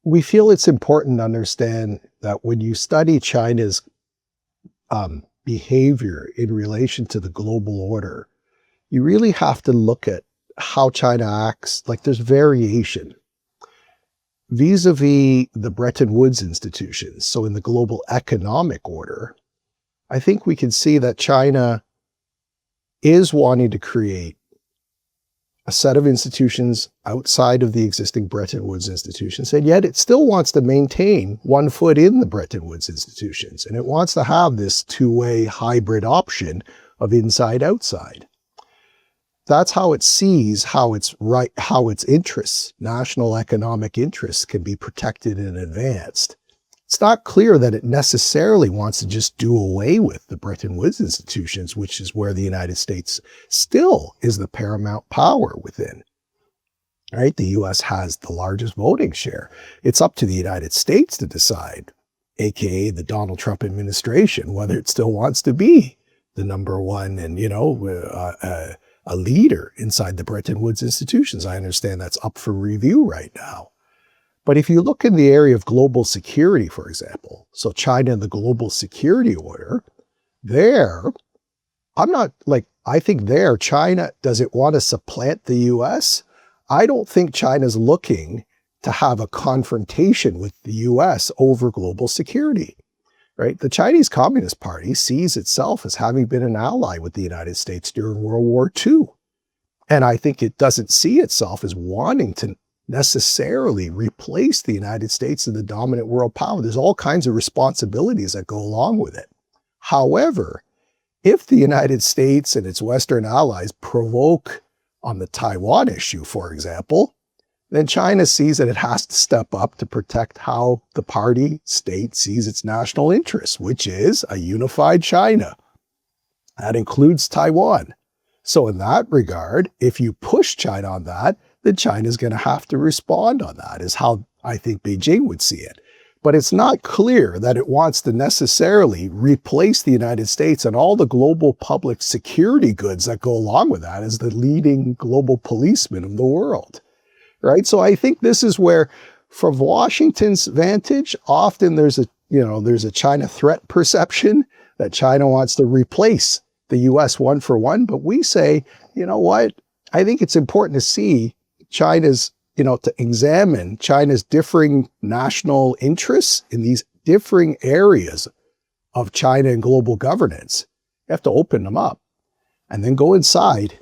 we feel it's important to understand that when you study China's behavior in relation to the global order, you really have to look at how China acts. Like there's variation vis-a-vis the Bretton Woods institutions. So in the global economic order, I think we can see that China is wanting to create a set of institutions outside of the existing Bretton Woods institutions, and yet it still wants to maintain one foot in the Bretton Woods institutions, and it wants to have this two-way hybrid option of inside-outside. That's how it sees how its interests, national economic interests, can be protected and advanced. It's not clear that it necessarily wants to just do away with the Bretton Woods institutions, which is where the United States still is the paramount power within. Right? The US has the largest voting share. It's up to the United States to decide, aka the Donald Trump administration, whether it still wants to be the number one and, a leader inside the Bretton Woods institutions. I understand that's up for review right now. But if you look in the area of global security, for example, so China and the global security order, I think China, does it want to supplant the US? I don't think China's looking to have a confrontation with the US over global security, right? The Chinese Communist Party sees itself as having been an ally with the United States during World War II. And I think it doesn't see itself as wanting to necessarily replace the United States as the dominant world power. There's all kinds of responsibilities that go along with it. However, if the United States and its Western allies provoke on the Taiwan issue, for example, then China sees that it has to step up to protect how the party state sees its national interests, which is a unified China. That includes Taiwan. So in that regard, if you push China on that, then China's going to have to respond on that, is how I think Beijing would see it. But it's not clear that it wants to necessarily replace the United States and all the global public security goods that go along with that as the leading global policeman of the world, right? So I think this is where, from Washington's vantage, often there's a China threat perception that China wants to replace the US one for one. But we say, you know what? I think it's important to see China's, to examine China's differing national interests in these differing areas of China and global governance. You have to open them up and then go inside